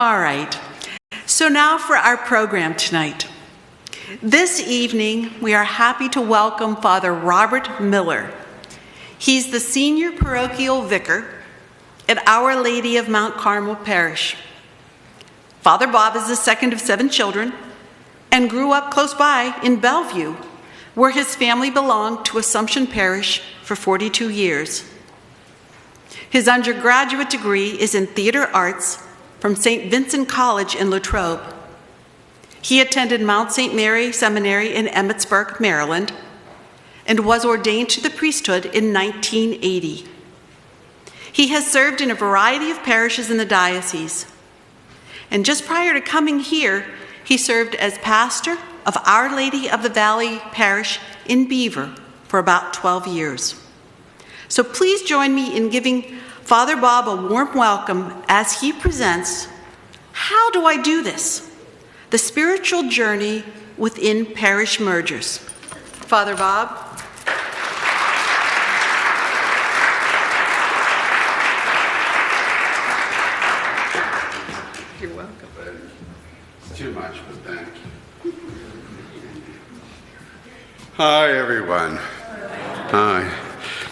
All right, so now for our program tonight. This evening, we are happy to welcome Father Robert Miller. He's the senior parochial vicar at Our Lady of Mount Carmel Parish. Father Bob is the second of 7 children and grew up close by in Bellevue, where his family belonged to Assumption Parish for 42 years. His undergraduate degree is in theater arts from St. Vincent College in Latrobe. He attended Mount St. Mary Seminary in Emmitsburg, Maryland, and was ordained to the priesthood in 1980. He has served in a variety of parishes in the diocese. And just prior to coming here, he served as pastor of Our Lady of the Valley Parish in Beaver for about 12 years. So please join me in giving Father Bob a warm welcome as he presents How Do I Do This? The Spiritual Journey Within Parish Mergers. Father Bob. You're welcome. It's too much, but thank you. Hi, everyone. Hi.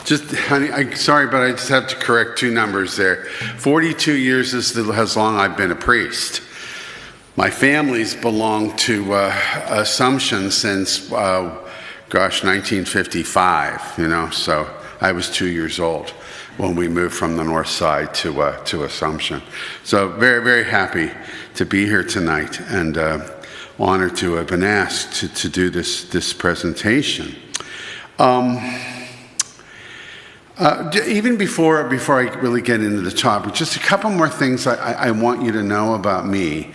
Just, honey, sorry, but I just have to correct 2 numbers there. 42 years is as long I've been a priest. My family's belonged to Assumption since, 1955, so I was 2 years old when we moved from the north side to Assumption. So very, very happy to be here tonight and honored to have been asked to do this presentation. Even before I really get into the topic, just a couple more things I want you to know about me,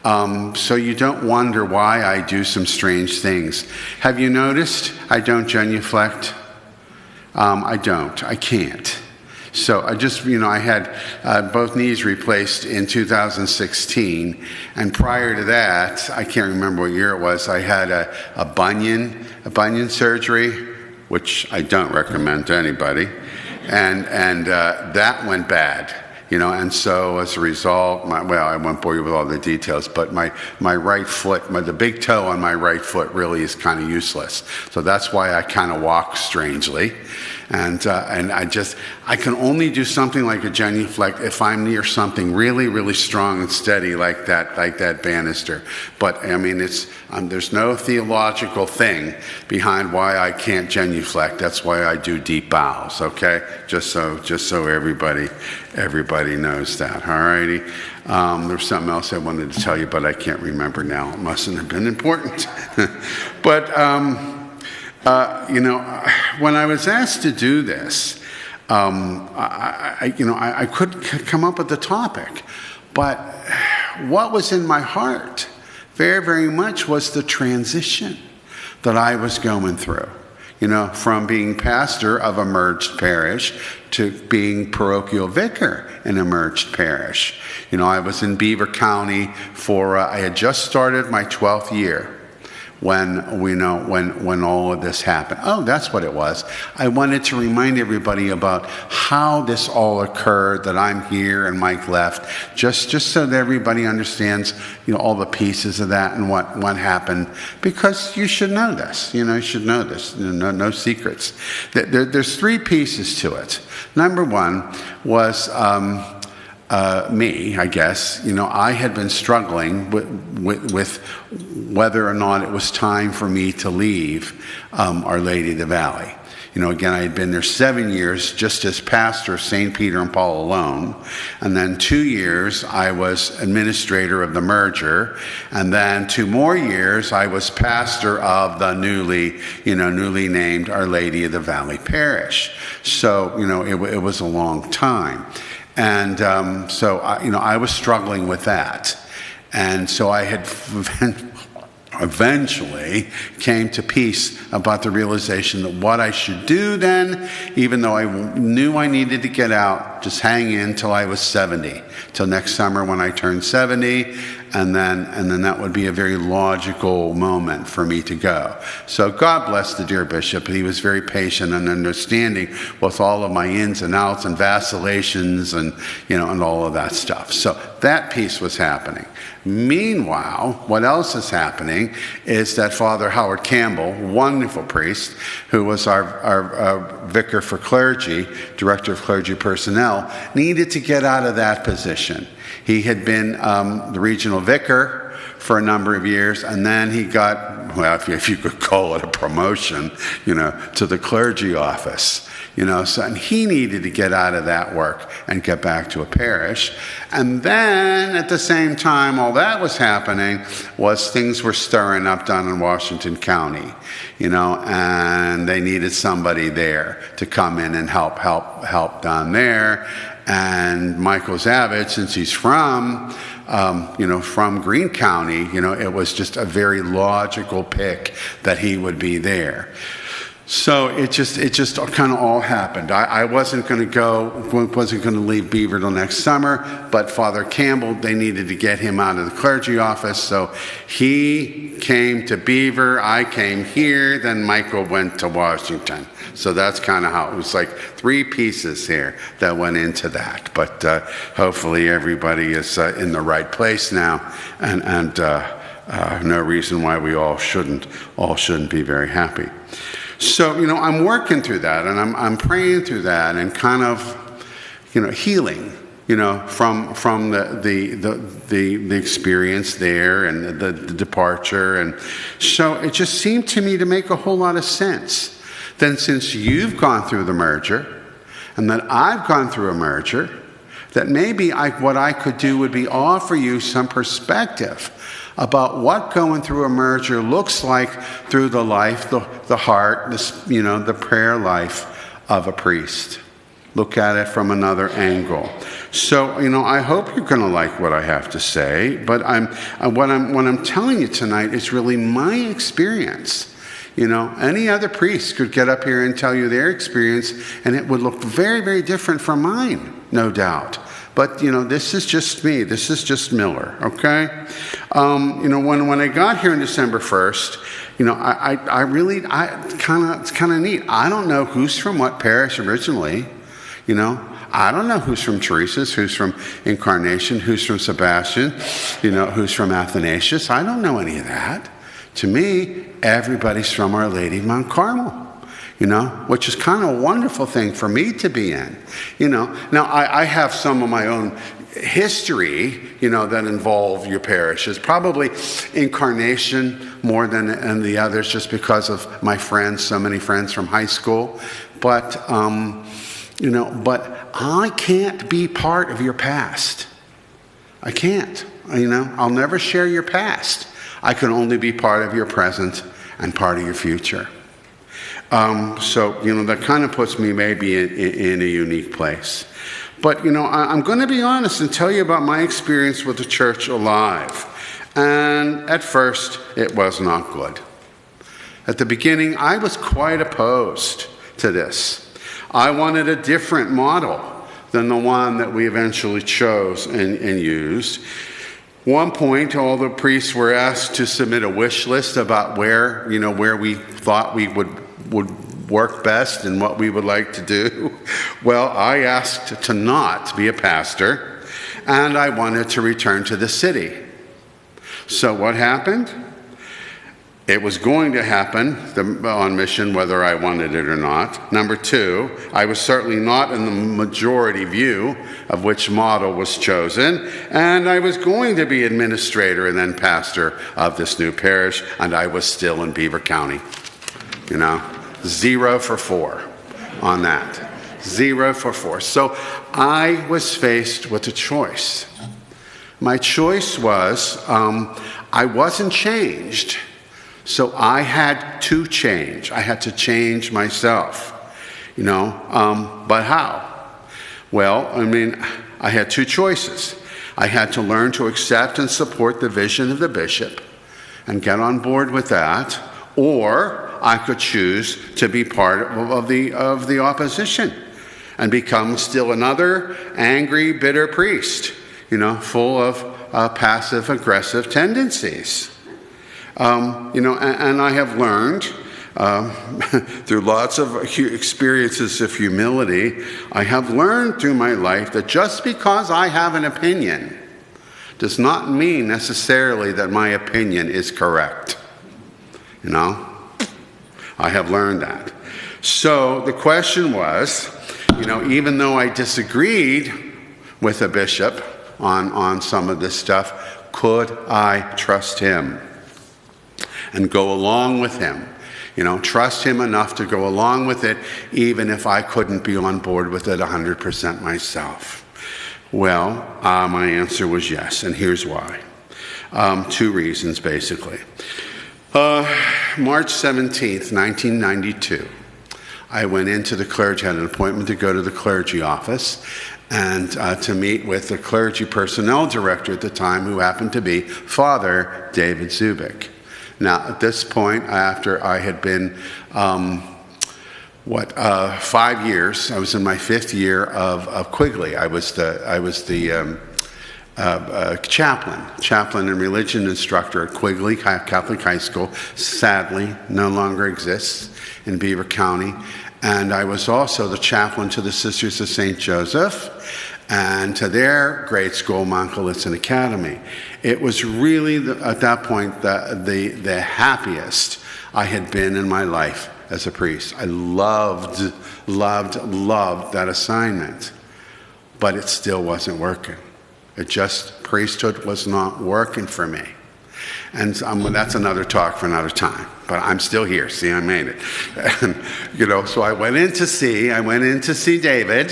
so you don't wonder why I do some strange things. Have you noticed I don't genuflect? I don't. I can't. So I just, I had both knees replaced in 2016, and prior to that, I can't remember what year it was, I had a bunion surgery, which I don't recommend to anybody, and that went bad, and so as a result, I won't bore you with all the details, but my right foot, the big toe on my right foot really is kind of useless, so that's why I kind of walk strangely, and I can only do something like a genuflect if I'm near something really, really strong and steady like that banister. But I mean, there's no theological thing behind why I can't genuflect. That's why I do deep bows. Okay, just so everybody knows that. All righty. There's something else I wanted to tell you, but I can't remember now. It mustn't have been important. But when I was asked to do this, I couldn't come up with the topic, but what was in my heart very, very much was the transition that I was going through, from being pastor of a merged parish to being parochial vicar in a merged parish. I was in Beaver County I had just started my 12th year when all of this happened. Oh, that's what it was. I wanted to remind everybody about how this all occurred, that I'm here and Mike left, just so that everybody understands, all the pieces of that and what happened, because you should know this. You should know this. No secrets. There's 3 pieces to it. Number 1 was me, I guess. I had been struggling with whether or not it was time for me to leave Our Lady of the Valley. Again, I had been there 7 years just as pastor of St. Peter and Paul alone. And then 2 years I was administrator of the merger. And then 2 more years I was pastor of the newly named Our Lady of the Valley Parish. So, it was a long time. And so I was struggling with that. And so I had eventually came to peace about the realization that what I should do then, even though I knew I needed to get out, just hang in till I was 70, till next summer when I turned 70, and then that would be a very logical moment for me to go. So God bless the dear bishop. He was very patient and understanding with all of my ins and outs and vacillations and all of that stuff. So that piece was happening. Meanwhile, what else is happening is that Father Howard Campbell, wonderful priest, who was our vicar for clergy, director of clergy personnel, needed to get out of that position. He had been the regional vicar for a number of years, and then he got, well, if you could call it a promotion, to the clergy office. So, and he needed to get out of that work and get back to a parish. And then at the same time, all that was happening was things were stirring up down in Washington County, and they needed somebody there to come in and help down there. And Michael Zavich, since he's from Greene County, it was just a very logical pick that he would be there. So it just kind of all happened. I wasn't going to leave Beaver till next summer, but Father Campbell, they needed to get him out of the clergy office, so he came to Beaver, I came here, then Michael went to Washington. So that's kind of how it was, like 3 pieces here that went into that. But hopefully everybody is in the right place now, and no reason why we all shouldn't be very happy. So, I'm working through that, and I'm praying through that, and kind of, healing, from the experience there and the departure. And so it just seemed to me to make a whole lot of sense. Then since you've gone through the merger, and that I've gone through a merger, that maybe what I could do would be offer you some perspective about what going through a merger looks like through the life, the heart, the prayer life of a priest. Look at it from another angle. So, I hope you're going to like what I have to say, but what I'm telling you tonight is really my experience. Any other priest could get up here and tell you their experience, and it would look very, very different from mine, no doubt. But, this is just me. This is just Miller, okay? When I got here on December 1st, it's kind of neat. I don't know who's from what parish originally, I don't know who's from Teresa's, who's from Incarnation, who's from Sebastian, who's from Athanasius. I don't know any of that. To me, everybody's from Our Lady of Mount Carmel, which is kind of a wonderful thing for me to be in, Now, I have some of my own history, that involve your parishes, probably Incarnation more than the others, just because of my friends, so many friends from high school. But, but I can't be part of your past. I can't, I'll never share your past. I can only be part of your present and part of your future. So, that kind of puts me maybe in a unique place. But, I'm going to be honest and tell you about my experience with the church alive. And at first, it was not good. At the beginning, I was quite opposed to this. I wanted a different model than the one that we eventually chose and used. One point, all the priests were asked to submit a wish list about where we thought we would work best and what we would like to do. Well, I asked to not be a pastor, and I wanted to return to the city. So what happened? It was going to happen on mission whether I wanted it or not. Number 2, I was certainly not in the majority view of which model was chosen, and I was going to be administrator and then pastor of this new parish, and I was still in Beaver County. 0 for 4 on that. 0 for 4. So I was faced with a choice. My choice was I wasn't changed. So I had to change. I had to change myself, but how? Well, I had 2 choices. I had to learn to accept and support the vision of the bishop and get on board with that, or I could choose to be part of the opposition and become still another angry, bitter priest, full of passive-aggressive tendencies. And I have learned through lots of experiences of humility, I have learned through my life that just because I have an opinion does not mean necessarily that my opinion is correct. I have learned that. So the question was, even though I disagreed with a bishop on some of this stuff, could I trust him and go along with him? Trust him enough to go along with it, even if I couldn't be on board with it 100% myself. Well, my answer was yes, and here's why. 2 reasons, basically. March 17th, 1992, I went into the clergy, had an appointment to go to the clergy office and to meet with the clergy personnel director at the time, who happened to be Father David Zubik. Now, at this point, after I had been, 5 years, I was in my 5th year of Quigley. I was the chaplain and religion instructor at Quigley Catholic High School. Sadly, no longer exists in Beaver County. And I was also the chaplain to the Sisters of St. Joseph and to their grade school, Mount Gallitzin Academy. It was really, at that point, the happiest I had been in my life as a priest. I loved that assignment. But it still wasn't working. Priesthood was not working for me. And that's another talk for another time. But I'm still here. See, I made it. And, so I went in to see David,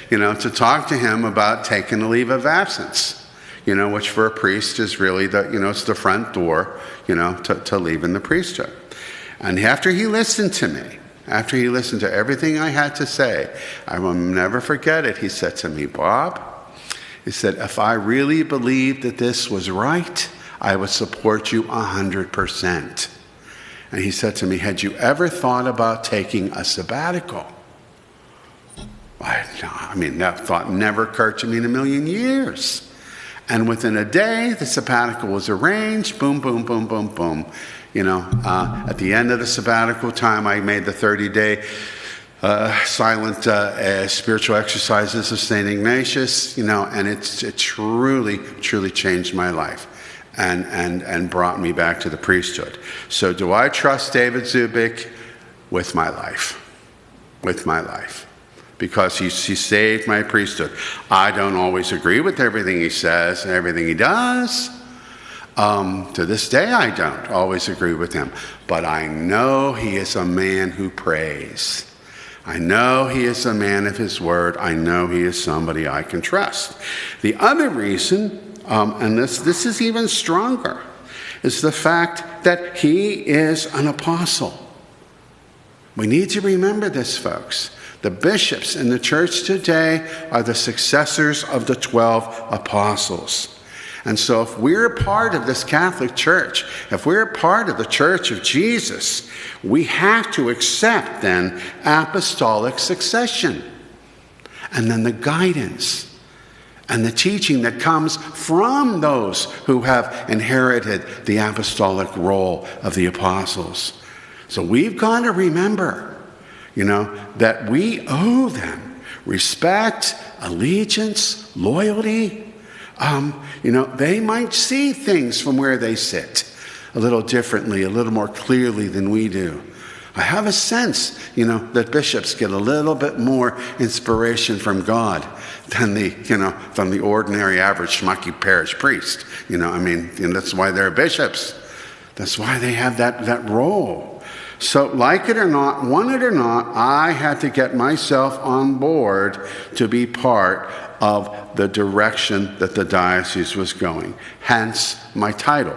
to talk to him about taking a leave of absence, which for a priest is really it's the front door, to leaving the priesthood. And after he listened to me, after he listened to everything I had to say, I will never forget it. He said to me, Bob, he said, if I really believed that this was right, I would support you 100%. And he said to me, had you ever thought about taking a sabbatical? That thought never occurred to me in a million years. And within a day, the sabbatical was arranged. Boom, boom, boom, boom, boom. At the end of the sabbatical time, I made the 30-day silent spiritual exercises of St. Ignatius, and it truly, truly changed my life and brought me back to the priesthood. So do I trust David Zubik? With my life. With my life. Because he saved my priesthood. I don't always agree with everything he says and everything he does. To this day, I don't always agree with him. But I know he is a man who prays. I know he is a man of his word. I know he is somebody I can trust. The other reason, and this is even stronger, is the fact that he is an apostle. We need to remember this, folks. The bishops in the church today are the successors of the 12 apostles. And so if we're a part of this Catholic Church, if we're a part of the Church of Jesus, we have to accept then apostolic succession. And then the guidance and the teaching that comes from those who have inherited the apostolic role of the apostles. So we've got to remember, that we owe them respect, allegiance, loyalty. They might see things from where they sit a little differently, a little more clearly than we do. I have a sense, that bishops get a little bit more inspiration from God than the ordinary, average, schmucky parish priest. That's why they're bishops. That's why they have that role. So, like it or not, want it or not, I had to get myself on board to be part of the direction that the diocese was going. Hence, my title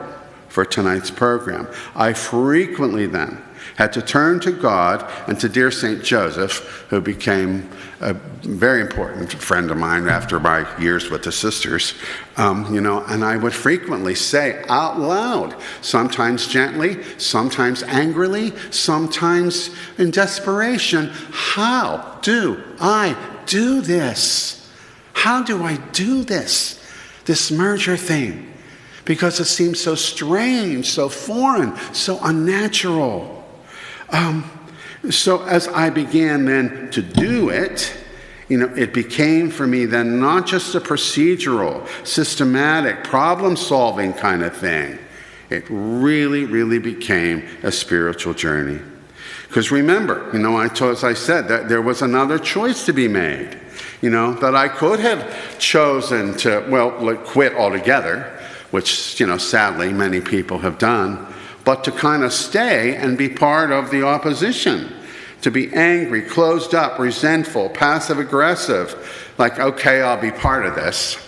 for tonight's program. I frequently then had to turn to God and to dear St. Joseph, who became a very important friend of mine after my years with the sisters, and I would frequently say out loud, sometimes gently, sometimes angrily, sometimes in desperation, how do I do this? How do I do this? This merger thing. Because it seems so strange, so foreign, so unnatural. So as I began then to do it, it became for me then not just a procedural, systematic, problem-solving kind of thing. It really, really became a spiritual journey. Because remember, as I said, that there was another choice to be made. That I could have chosen to, quit altogether, which, sadly many people have done, but to kind of stay and be part of the opposition. To be angry, closed up, resentful, passive-aggressive, like, okay, I'll be part of this,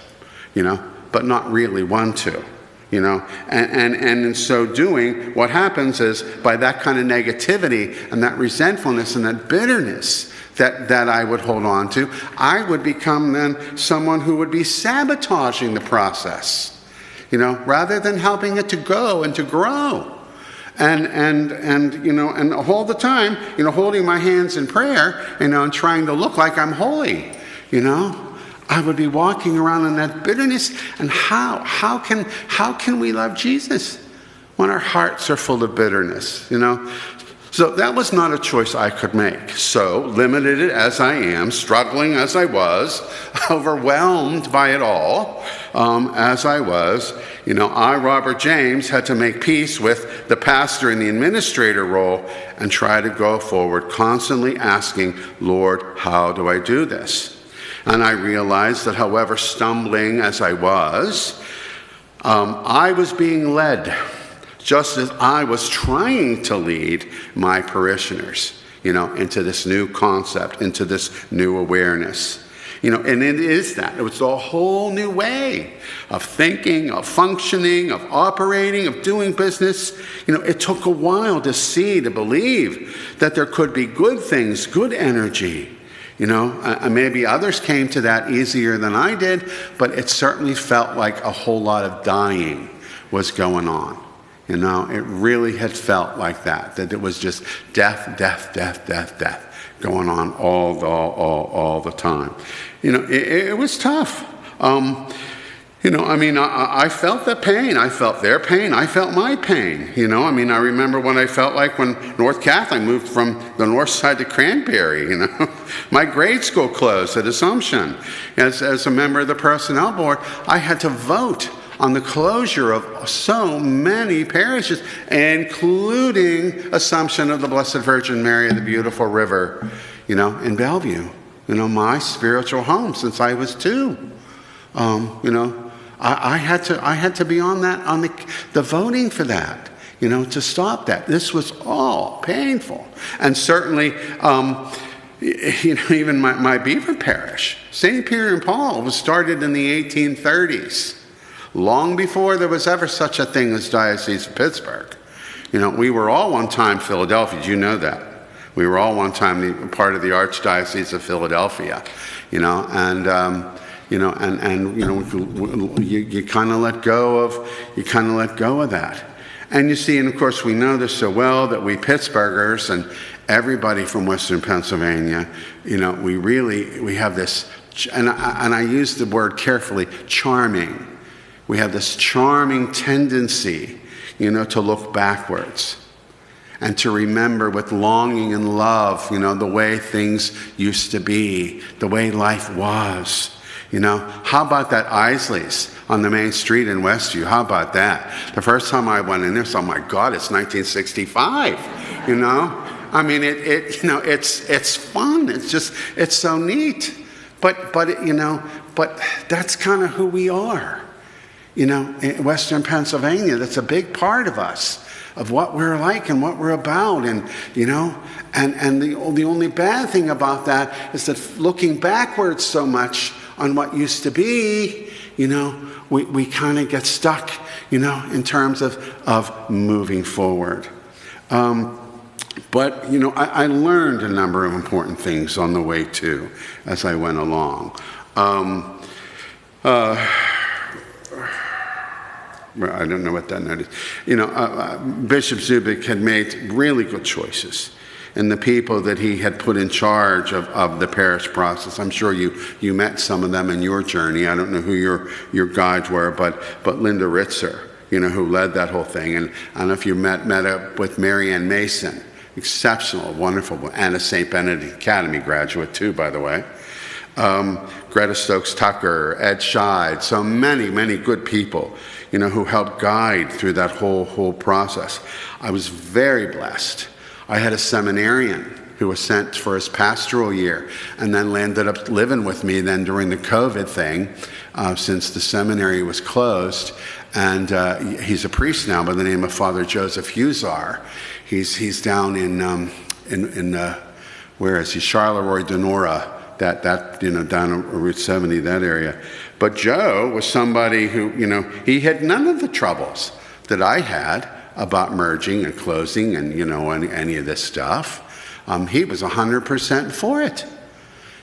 but not really want to, And in so doing, what happens is, by that kind of negativity and that resentfulness and that bitterness that I would hold on to, I would become then someone who would be sabotaging the process, rather than helping it to go and to grow. And all the time, holding my hands in prayer, and trying to look like I'm holy, I would be walking around in that bitterness. And how can we love Jesus when our hearts are full of bitterness, So that was not a choice I could make. So, limited as I am, struggling as I was, overwhelmed by it all, as I was, I, Robert James, had to make peace with the pastor and the administrator role and try to go forward, constantly asking, Lord, how do I do this? And I realized that however stumbling as I was being led, just as I was trying to lead my parishioners, into this new concept, into this new awareness. And it is that. It was a whole new way of thinking, of functioning, of operating, of doing business. It took a while to see, to believe that there could be good things, good energy. Maybe others came to that easier than I did, but it certainly felt like a whole lot of dying was going on. It really had felt like that it was just death going on all the time. It was tough. I felt the pain. I felt their pain. I felt my pain. I remember what I felt like when North Catholic moved from the north side to Cranberry. My grade school closed at Assumption. As a member of the personnel board, I had to vote on the closure of so many parishes, including Assumption of the Blessed Virgin Mary of the Beautiful River, in Bellevue, my spiritual home since I was 2. I had to be on that, on the voting for that, to stop that. This was all painful. And certainly, even my Beaver parish, St. Peter and Paul, was started in the 1830s. Long before there was ever such a thing as Diocese of Pittsburgh. We were all one time Philadelphia. Did you know that? We were all one time part of the Archdiocese of Philadelphia. You kind of let go of that. And you see, and of course we know this so well, that we Pittsburghers and everybody from Western Pennsylvania, we have this, and I use the word carefully, charming. We have this charming tendency, to look backwards and to remember with longing and love, the way things used to be, the way life was. How about that Isley's on the main street in Westview? How about that? The first time I went in there, oh my God, it's 1965. It's fun. It's so neat. But that's kind of who we are. In Western Pennsylvania, that's a big part of us, of what we're like and what we're about. And the only bad thing about that is that looking backwards so much on what used to be, we kind of get stuck, in terms of moving forward. But I learned a number of important things on the way too, as I went along. I don't know what that note is. Bishop Zubik had made really good choices. and the people that he had put in charge of the parish process. I'm sure you met some of them in your journey. I don't know who your guides were, but Linda Ritzer, who led that whole thing. And I don't know if you met up with Mary Ann Mason, exceptional, wonderful, and a St. Benedict Academy graduate too, by the way. Greta Stokes Tucker, Ed Scheid, so many good people, who helped guide through that whole process. I was very blessed. I had a seminarian who was sent for his pastoral year and then ended up living with me then during the COVID thing, since the seminary was closed. And he's a priest now by the name of Father Joseph Husar. He's down in where is he? Charleroi de Nora. That down on Route 70, that area. But Joe was somebody who, he had none of the troubles that I had about merging and closing and, any of this stuff. He was 100% for it,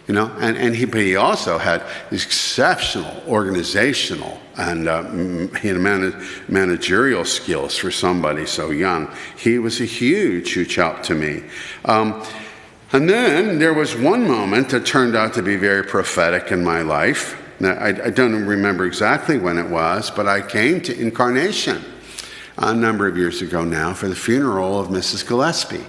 and he also had exceptional organizational and managerial skills for somebody so young. He was a huge help to me. And then there was one moment that turned out to be very prophetic in my life. Now, I don't remember exactly when it was, but I came to Incarnation a number of years ago now for the funeral of Mrs. Gillespie,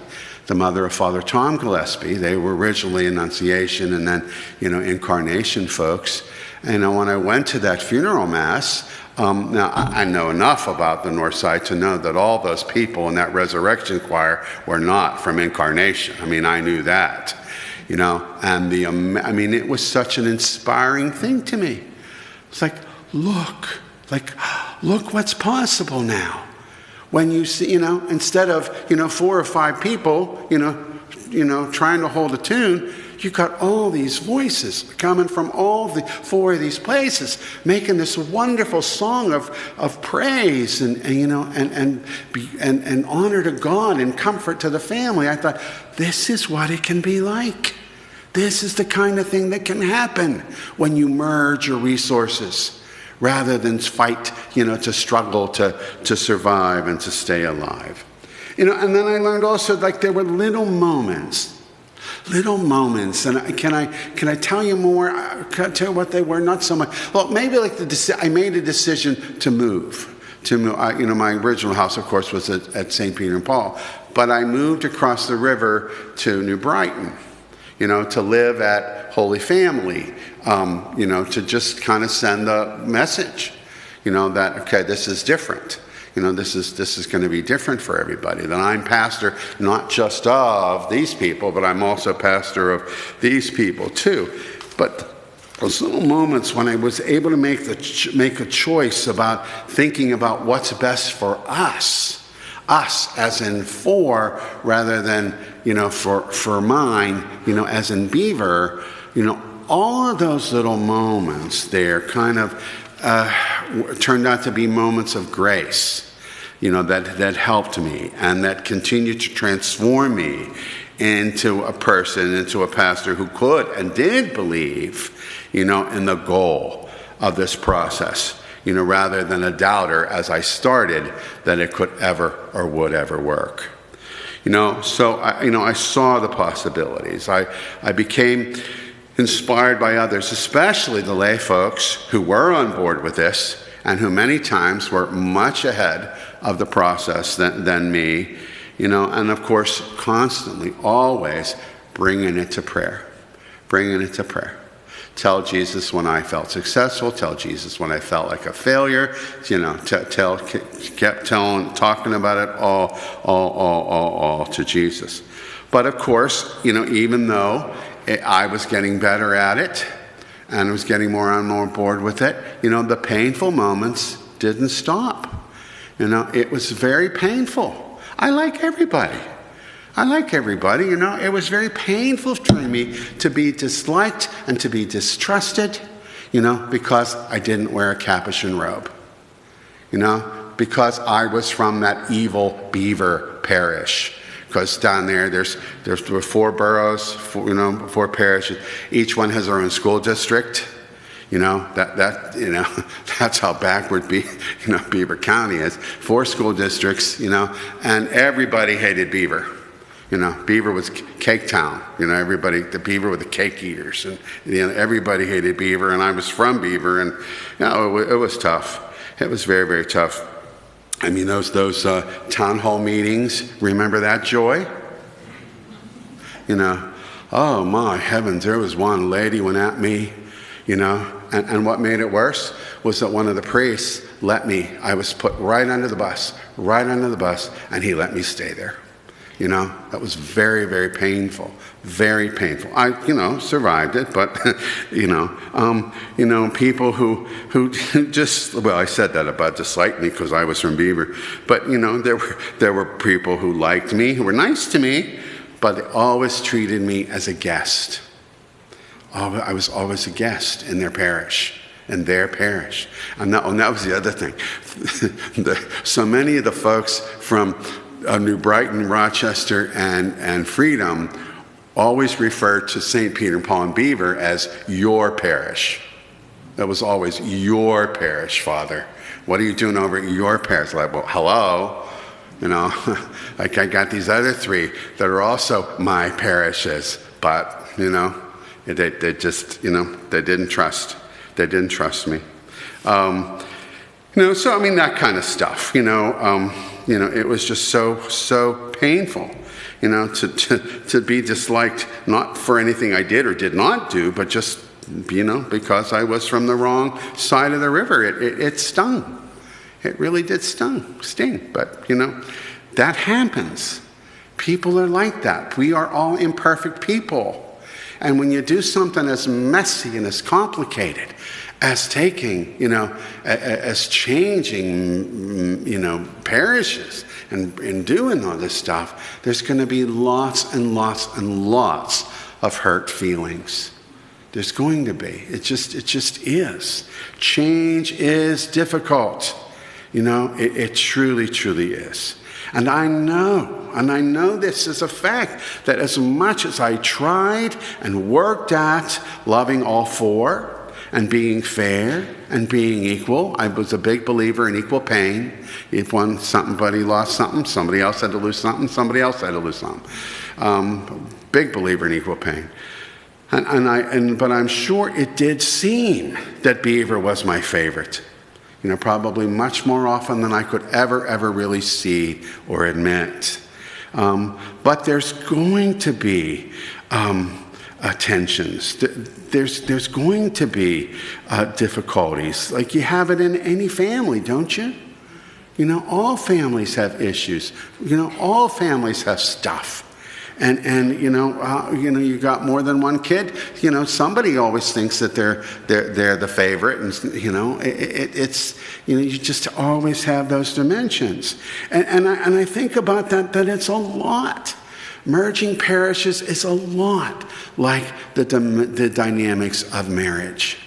the mother of Father Tom Gillespie. They were originally Annunciation and then, Incarnation folks. And when I went to that funeral mass, now I know enough about the North Side to know that all those people in that resurrection choir were not from Incarnation. I knew that, and it was such an inspiring thing to me. It's like, look what's possible now. When you see, instead of, 4 or 5 people, trying to hold a tune, you got all these voices coming from all the 4 of these places, making this wonderful song of praise and honor to God and comfort to the family. I thought, this is what it can be like. This is the kind of thing that can happen when you merge your resources rather than fight, to struggle to survive and to stay alive. And then I learned also, there were little moments. And can I tell you more? Can I tell you what they were? Not so much. Well, maybe I made a decision to move. My original house, of course, was at St. Peter and Paul, but I moved across the river to New Brighton, to live at Holy Family, to just kind of send the message, that, okay, this is different. This is going to be different for everybody. That I'm pastor not just of these people, but I'm also pastor of these people too. But those little moments when I was able to make a choice about thinking about what's best for us as in for, rather than for mine, as in Beaver, all of those little moments there kind of turned out to be moments of grace. That helped me and that continued to transform me into a person, into a pastor who could and did believe, in the goal of this process, rather than a doubter as I started that it could ever or would ever work. So I saw the possibilities. I became inspired by others, especially the lay folks who were on board with this and who many times were much ahead of the process than me, and of course, constantly, always bringing it to prayer. Tell Jesus when I felt successful, tell Jesus when I felt like a failure, kept talking about it all to Jesus. But of course, even though I was getting better at it, and I was getting more and more bored with it, the painful moments didn't stop. It was very painful. I like everybody. It was very painful for me to be disliked and to be distrusted, because I didn't wear a capuchin robe. Because I was from that evil Beaver parish. Because down there, there were 4 boroughs, 4 parishes. Each one has their own school district. That's how backward Beaver County is. 4 school districts, and everybody hated Beaver. Beaver was Cake Town. The Beaver were the cake eaters, and everybody hated Beaver. And I was from Beaver, and it was tough. It was very, very tough. I mean, those town hall meetings. Remember that, Joy? Oh my heavens! There was one lady went at me, and what made it worse was that one of the priests let me. I was put right under the bus, and he let me stay there. That was very, very painful, very painful. I, survived it, but, people who just, well, I said that about disliked me because I was from Beaver, but, there were people who liked me, who were nice to me, but they always treated me as a guest. I was always a guest in their parish. And that was the other thing. So many of the folks from New Brighton, Rochester, and Freedom always referred to St. Peter and Paul and Beaver as your parish. That was always your parish, Father. What are you doing over at your parish? Like, well, hello. Like I got these other three that are also my parishes, but, they just, they didn't trust. They didn't trust me. So I mean, that kind of stuff, it was just so painful, to be disliked, not for anything I did or did not do, but just, because I was from the wrong side of the river. It stung. It really did sting. But, that happens. People are like that. We are all imperfect people. And when you do something as messy and as complicated as taking, as changing, parishes and doing all this stuff, there's going to be lots and lots and lots of hurt feelings. There's going to be. It just is. Change is difficult. It truly, truly is. And I know this is a fact, that as much as I tried and worked at loving all four and being fair and being equal, I was a big believer in equal pain. If somebody lost something, somebody else had to lose something, somebody else had to lose something. Big believer in equal pain. But I'm sure it did seem that Beaver was my favorite. Probably much more often than I could ever really see or admit. But there's going to be tensions. There's going to be difficulties. Like you have it in any family, don't you? All families have issues. All families have stuff. And you got more than one kid. Somebody always thinks that they're the favorite, and it's you just always have those dimensions. And I think about that it's a lot. Merging parishes is a lot like the dynamics of marriage.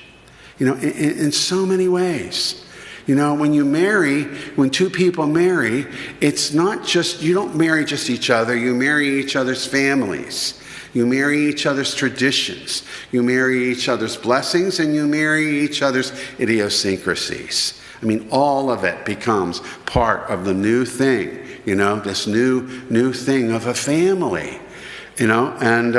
In so many ways. When two people marry, it's not just, you don't marry just each other, you marry each other's families. You marry each other's traditions. You marry each other's blessings, and you marry each other's idiosyncrasies. I mean, all of it becomes part of the new thing, this new thing of a family, and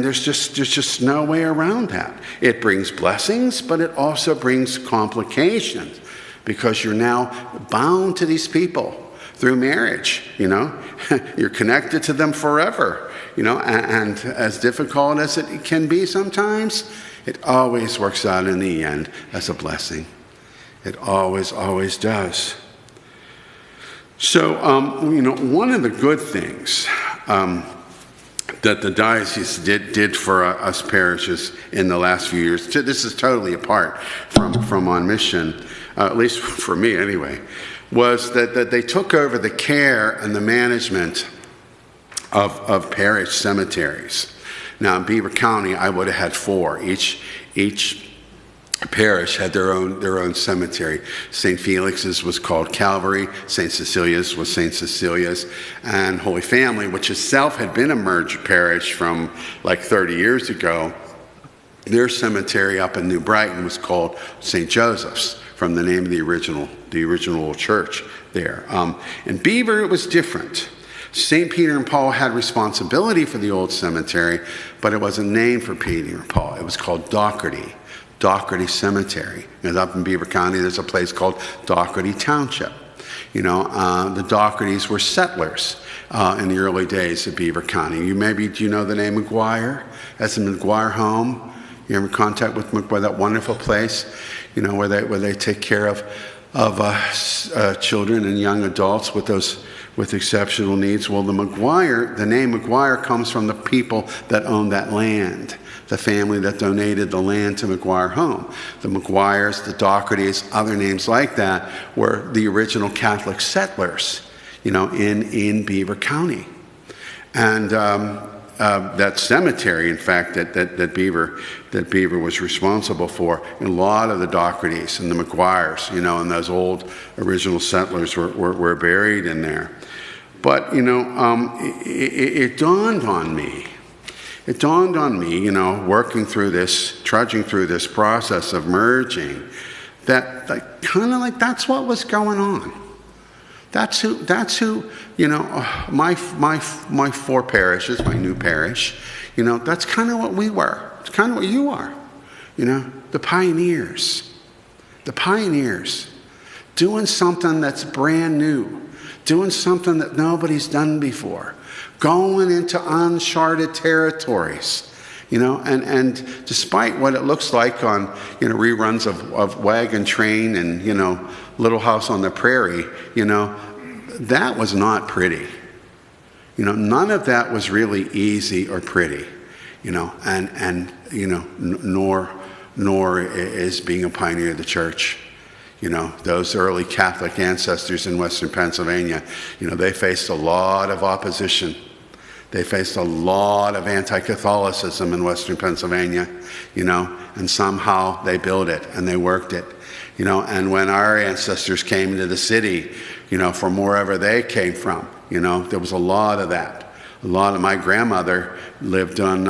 there's just no way around that. It brings blessings, but it also brings complications because you're now bound to these people through marriage. You're connected to them forever. And as difficult as it can be sometimes, it always works out in the end as a blessing. It always does. So, one of the good things that the diocese did for us parishes in the last few years, this is totally apart from On Mission, at least for me anyway, was that they took over the care and the management of parish cemeteries. Now in Beaver County, I would have had 4. Each parish had their own cemetery. St. Felix's was called Calvary, St. Cecilia's was St. Cecilia's, and Holy Family, which itself had been a merged parish from like 30 years ago, their cemetery up in New Brighton was called St. Joseph's, from the name of the original church there. In Beaver, it was different. St. Peter and Paul had responsibility for the old cemetery, but it wasn't named for Peter and Paul. It was called Dougherty Cemetery. And up in Beaver County, there's a place called Dougherty Township. The Doughertys were settlers in the early days of Beaver County. Do you know the name McGuire? That's the McGuire home. You ever contact with McGuire, that wonderful place, where they take care of children and young adults with exceptional needs? Well, the name McGuire comes from the people that owned that land, the family that donated the land to McGuire Home. The McGuires, the Doughertys, other names like that were the original Catholic settlers, in Beaver County. And that cemetery, in fact, that Beaver was responsible for, and a lot of the Doughertys and the McGuires, and those old original settlers were buried in there. But, it dawned on me. It dawned on me, trudging through this process of merging, that that's what was going on. That's who, my 4 parishes, my new parish, that's kind of what we were. It's kind of what you are, the pioneers, doing something that's brand new, doing something that nobody's done before, going into uncharted territories. And despite what it looks like on, reruns of Wagon Train and, Little House on the Prairie, that was not pretty. None of that was really easy or pretty, nor is being a pioneer of the church. Those early Catholic ancestors in Western Pennsylvania, they faced a lot of opposition. They faced a lot of anti-Catholicism in Western Pennsylvania, and somehow they built it and they worked it, and when our ancestors came into the city, from wherever they came from, there was a lot of that. A lot of my grandmother lived on,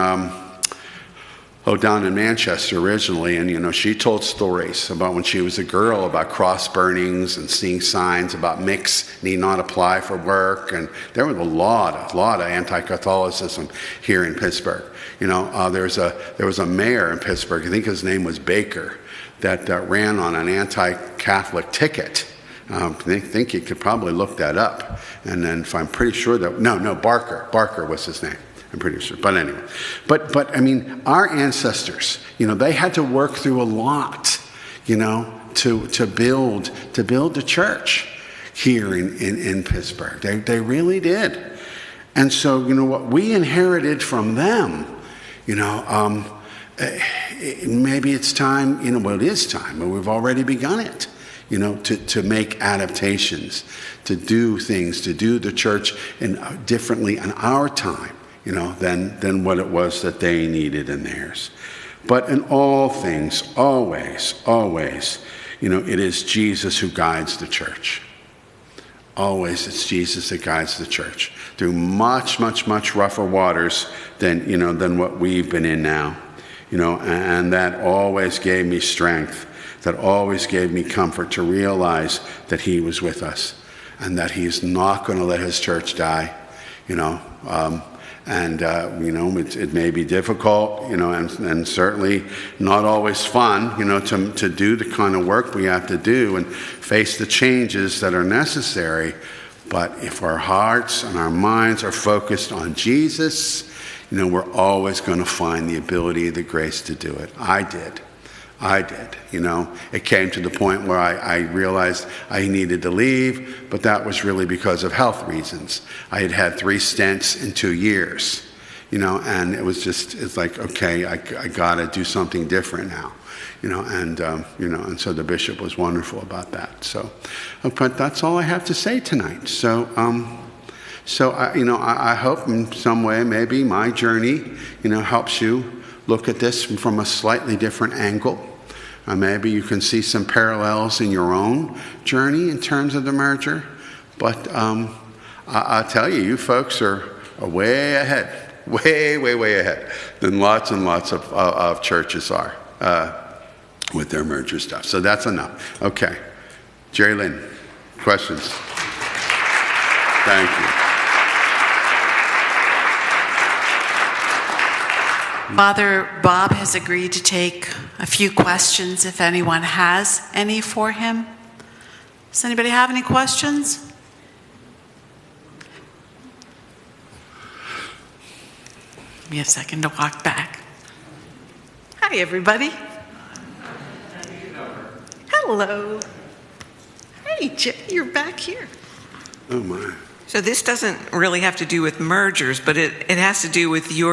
down in Manchester originally, and she told stories about when she was a girl about cross burnings and seeing signs about mix need not apply for work, and there was a lot of anti-Catholicism here in Pittsburgh. There was a mayor in Pittsburgh, I think his name was Baker, that ran on an anti-Catholic ticket. I think you could probably look that up, and then I'm pretty sure that Barker was his name. I'm pretty sure. But anyway, but I mean, our ancestors, they had to work through a lot, to build the church here in Pittsburgh. They really did. And so, what we inherited from them, maybe it's time, it is time, but we've already begun it, to make adaptations, to do things, to do the church differently in our time, than what it was that they needed in theirs. But in all things, always, it is Jesus who guides the church. Always, it's Jesus that guides the church through much, much, much rougher waters than what we've been in now. And that always gave me strength, that always gave me comfort to realize that he was with us and that he's not going to let his church die, it may be difficult, and certainly not always fun, to do the kind of work we have to do and face the changes that are necessary. But if our hearts and our minds are focused on Jesus, we're always going to find the ability, the grace to do it. I did. It came to the point where I realized I needed to leave, but that was really because of health reasons. I had 3 stents in 2 years, and it's like, okay, I got to do something different now, and so the bishop was wonderful about that. So, but that's all I have to say tonight. So I hope in some way, maybe my journey, helps you look at this from a slightly different angle. Maybe you can see some parallels in your own journey in terms of the merger. But I'll tell you, you folks are way ahead, way ahead than lots and lots of churches are with their merger stuff. So that's enough. Okay. Jerry Lynn, questions? Thank you. Father Bob has agreed to take a few questions if anyone has any for him. Does anybody have any questions? Give me a second to walk back. Hi, everybody. Hello. Hey, Jay, you're back here. Oh, my. So this doesn't really have to do with mergers, but it has to do with your